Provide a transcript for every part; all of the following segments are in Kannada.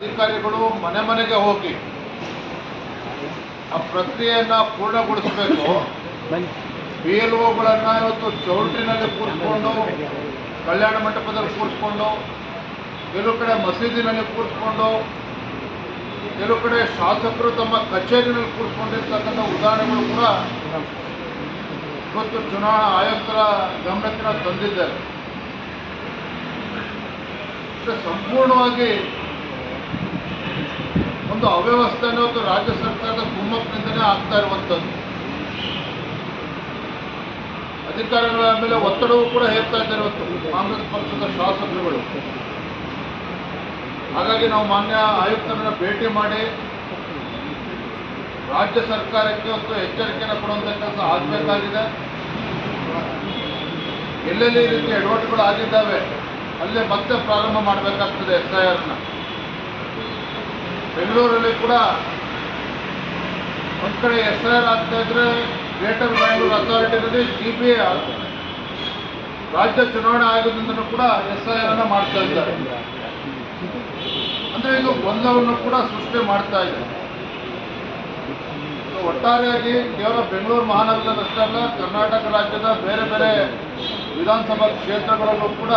ಅಧಿಕಾರಿಗಳು ಮನೆ ಮನೆಗೆ ಹೋಗಿ ಆ ಪ್ರಕ್ರಿಯೆಯನ್ನ ಪೂರ್ಣಗೊಳಿಸಬೇಕು. BLOಗಳನ್ನ ಇವತ್ತು ಚೌಲ್ಟ್ರಿನಲ್ಲಿ ಕೂರಿಸ್ಕೊಂಡು, ಕಲ್ಯಾಣ ಮಂಟಪದಲ್ಲಿ ಕೂರಿಸ್ಕೊಂಡು, ಕೆಲವು ಕಡೆ ಮಸೀದಿನಲ್ಲಿ ಕೂರಿಸ್ಕೊಂಡು, ಕೆಲವು ಕಡೆ ಶಾಸಕರು ತಮ್ಮ ಕಚೇರಿನಲ್ಲಿ ಕೂರಿಸ್ಕೊಂಡಿರ್ತಕ್ಕಂಥ ಉದಾಹರಣೆಗಳು ಕೂಡ ಇವತ್ತು ಚುನಾವಣಾ ಆಯುಕ್ತರ ಗಮನಕ್ಕೆ ನಾವು ತಂದಿದ್ದೇವೆ. ಸಂಪೂರ್ಣವಾಗಿ ಒಂದು ಅವ್ಯವಸ್ಥೆ ಅನ್ನೋದು ರಾಜ್ಯ ಸರ್ಕಾರದ ಕುಮ್ಮಕ್ಕಿನಿಂದಲೇ ಆಗ್ತಾ ಇರುವಂಥದ್ದು. ಅಧಿಕಾರಿಗಳ ಮೇಲೆ ಒತ್ತಡವೂ ಕೂಡ ಹೇರ್ತಾ ಇದ್ದಾರೆ ಇವತ್ತು ಕಾಂಗ್ರೆಸ್ ಪಕ್ಷದ ಶಾಸಕರುಗಳು. ಹಾಗಾಗಿ ನಾವು ಮಾನ್ಯ ಆಯುಕ್ತರನ್ನ ಭೇಟಿ ಮಾಡಿ ರಾಜ್ಯ ಸರ್ಕಾರಕ್ಕೆ ಇವತ್ತು ಎಚ್ಚರಿಕೆಯನ್ನು ಕೊಡುವಂಥ ಕೆಲಸ ಆಗಬೇಕಾಗಿದೆ. ಎಲ್ಲೆಲ್ಲಿ ಈ ರೀತಿ ಎಡವಟ್ಟುಗಳು ಆಗಿದ್ದಾವೆ ಅಲ್ಲೇ ಮತ್ತೆ ಪ್ರಾರಂಭ ಮಾಡಬೇಕಾಗ್ತದೆ SIRನ. ಬೆಂಗಳೂರಲ್ಲಿ ಕೂಡ ಒಂದು ಕಡೆ SIR ಆಗ್ತಾ ಇದ್ರೆ ಗ್ರೇಟರ್ ಬ್ಯಾಂಗ್ಳೂರ್ ಅಥಾರಿಟಿನಲ್ಲಿ CBI ರಾಜ್ಯ ಚುನಾವಣಾ ಆಯೋಗದಿಂದಲೂ ಕೂಡ SIR ಅನ್ನು ಮಾಡ್ತಾ ಇದ್ದಾರೆ. ಅಂದರೆ ಇದು ಗೊಂದಲವನ್ನು ಕೂಡ ಸೃಷ್ಟಿ ಮಾಡ್ತಾ ಇದೆ. ಒಟ್ಟಾರೆಯಾಗಿ ಕೇವಲ ಬೆಂಗಳೂರು ಮಹಾನಗರದಷ್ಟೇ ಅಲ್ಲ, ಕರ್ನಾಟಕ ರಾಜ್ಯದ ಬೇರೆ ಬೇರೆ ವಿಧಾನಸಭಾ ಕ್ಷೇತ್ರಗಳಲ್ಲೂ ಕೂಡ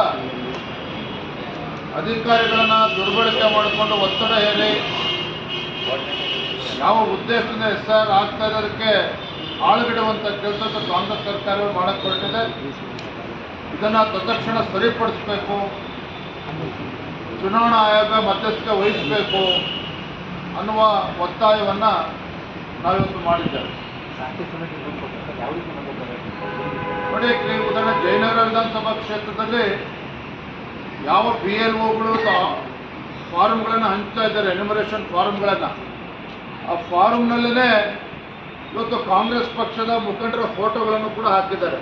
ಅಧಿಕಾರಿಗಳನ್ನು ದುರ್ಬಳಕೆ ಮಾಡಿಕೊಂಡು ಒತ್ತಡ ಹೇರಿ ಯಾವ ಉದ್ದೇಶದಿಂದ SIR ಆಗ್ತಾ ಇರೋದಕ್ಕೆ ಆಳುಗಿಡುವಂಥ ಕೆಲಸ ಕಾಂಗ್ರೆಸ್ ಸರ್ಕಾರಗಳು ಮಾಡಕ್ಕೆ ಹೊರಟಿದೆ. ಇದನ್ನು ತತ್ಕ್ಷಣ ಸರಿಪಡಿಸಬೇಕು, ಚುನಾವಣಾ ಆಯೋಗ ಮಧ್ಯಸ್ಥಿಕೆ ವಹಿಸಬೇಕು ಅನ್ನುವ ಒತ್ತಾಯವನ್ನು ನಾವಿವತ್ತು ಮಾಡಿದ್ದೇವೆ. ನೋಡಿ, ಉದಾಹರಣೆ ಜಯನಗರ ವಿಧಾನಸಭಾ ಕ್ಷೇತ್ರದಲ್ಲಿ ಯಾವ BLOಗಳು ಫಾರ್ಮ್ಗಳನ್ನು ಹಂಚ್ತಾ ಇದ್ದಾರೆ, ಎನ್ಯುಮರೇಷನ್ ಫಾರ್ಮ್ಗಳನ್ನು, ಆ ಫಾರ್ಮ್ನಲ್ಲೇ ಇವತ್ತು ಕಾಂಗ್ರೆಸ್ ಪಕ್ಷದ ಮುಖಂಡರ ಫೋಟೋಗಳನ್ನು ಕೂಡ ಹಾಕಿದ್ದಾರೆ.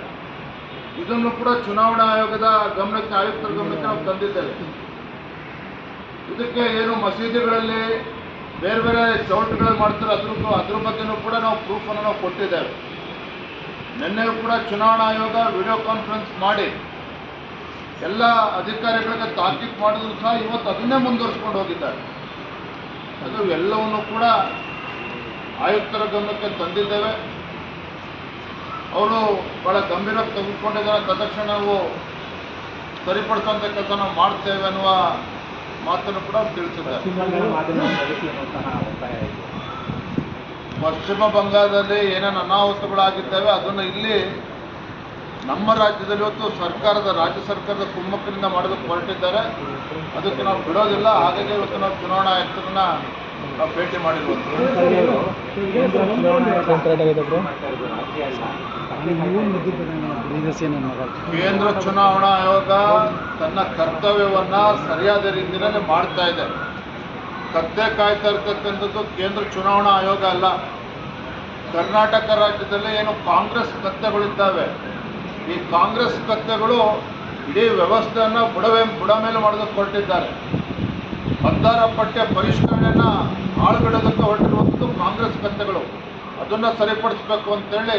ಇದನ್ನು ಕೂಡ ಚುನಾವಣಾ ಆಯೋಗದ ಗಮನಕ್ಕೆ, ಆಯುಕ್ತರ ಗಮನಕ್ಕೆ ನಾವು ತಂದಿದ್ದೇವೆ. ಇದಕ್ಕೆ ಏನು ಮಸೀದಿಗಳಲ್ಲಿ ಬೇರೆ ಬೇರೆ ಚೌಲ್ಟ್ರಿಗಳಲ್ಲಿ ಮಾಡ್ತಾರೆ ಅದ್ರ ಬಗ್ಗೆನೂ ಕೂಡ ನಾವು ಪ್ರೂಫನ್ನು ನಾವು ಕೊಟ್ಟಿದ್ದೇವೆ. ನಿನ್ನೆಯೂ ಕೂಡ ಚುನಾವಣಾ ಆಯೋಗ ವಿಡಿಯೋ ಕಾನ್ಫರೆನ್ಸ್ ಮಾಡಿ ಎಲ್ಲ ಅಧಿಕಾರಿಗಳಿಗೆ ತಾಕೀತು ಮಾಡಿದ್ರು ಸಹ ಇವತ್ತು ಅದನ್ನೇ ಮುಂದುವರಿಸ್ಕೊಂಡು ಹೋಗಿದ್ದಾರೆ. ಅದು ಎಲ್ಲವನ್ನು ಕೂಡ ಆಯುಕ್ತರ ಗಮನಕ್ಕೆ ತಂದಿದ್ದೇವೆ. ಅವರು ಬಹಳ ಗಂಭೀರವಾಗಿ ತೆಗೆದುಕೊಂಡಿದ್ದಾರೆ. ತಕ್ಷಣ ನಾವು ಸರಿಪಡಿಸುವಂಥ ಕೆಲಸ ನಾವು ಮಾಡ್ತೇವೆ ಅನ್ನುವ ಮಾತನ್ನು ಕೂಡ ತಿಳಿಸಿದ್ದಾರೆ. ಪಶ್ಚಿಮ ಬಂಗಾಳದಲ್ಲಿ ಏನೇನು ಅನಾಹುತಗಳಾಗಿದ್ದಾವೆ ಅದನ್ನು ಇಲ್ಲಿ ನಮ್ಮ ರಾಜ್ಯದಲ್ಲಿ ಇವತ್ತು ರಾಜ್ಯ ಸರ್ಕಾರದ ಕುಮ್ಮಕ್ಕಿನಿಂದ ಮಾಡೋದಕ್ಕೆ ಹೊರಟಿದ್ದಾರೆ. ಅದಕ್ಕೆ ನಾವು ಬಿಡೋದಿಲ್ಲ. ಹಾಗಾಗಿ ಇವತ್ತು ನಾವು ಚುನಾವಣಾ ಆಯುಕ್ತರನ್ನ ನಾವು ಭೇಟಿ ಮಾಡಿರುವಂಥದ್ದು. ಕೇಂದ್ರ ಚುನಾವಣಾ ಆಯೋಗ ತನ್ನ ಕರ್ತವ್ಯವನ್ನು ಸರಿಯಾದ ರೀತಿಯಲ್ಲಿ ಮಾಡ್ತಾ ಇದೆ. ಕತ್ತೆ ಕಾಯ್ತಾ ಇರ್ತಕ್ಕಂಥದ್ದು ಕೇಂದ್ರ ಚುನಾವಣಾ ಆಯೋಗ ಅಲ್ಲ. ಕರ್ನಾಟಕ ರಾಜ್ಯದಲ್ಲಿ ಏನು ಕಾಂಗ್ರೆಸ್ ಕತ್ತೆಗಳಿದ್ದಾವೆ, ಈ ಕಾಂಗ್ರೆಸ್ ಕತ್ತೆಗಳು ಇಡೀ ವ್ಯವಸ್ಥೆಯನ್ನು ಬುಡ ಮೇಲೆ ಮಾಡೋದಕ್ಕೆ ಹೊರಟಿದ್ದಾರೆ. ಮತದಾರ ಪಟ್ಟಿ ಪರಿಷ್ಕರಣೆಯನ್ನು ಹಾಳುಬಿಡೋದಕ್ಕೆ ಹೊರಟಿರುವಂಥದ್ದು ಕಾಂಗ್ರೆಸ್ ಕತ್ತೆಗಳು. ಅದನ್ನು ಸರಿಪಡಿಸಬೇಕು ಅಂತೇಳಿ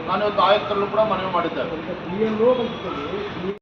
ನಾನು ಇವತ್ತು ಆಯುಕ್ತರಲ್ಲೂ ಕೂಡ ಮನವಿ ಮಾಡಿದ್ದೇವೆ.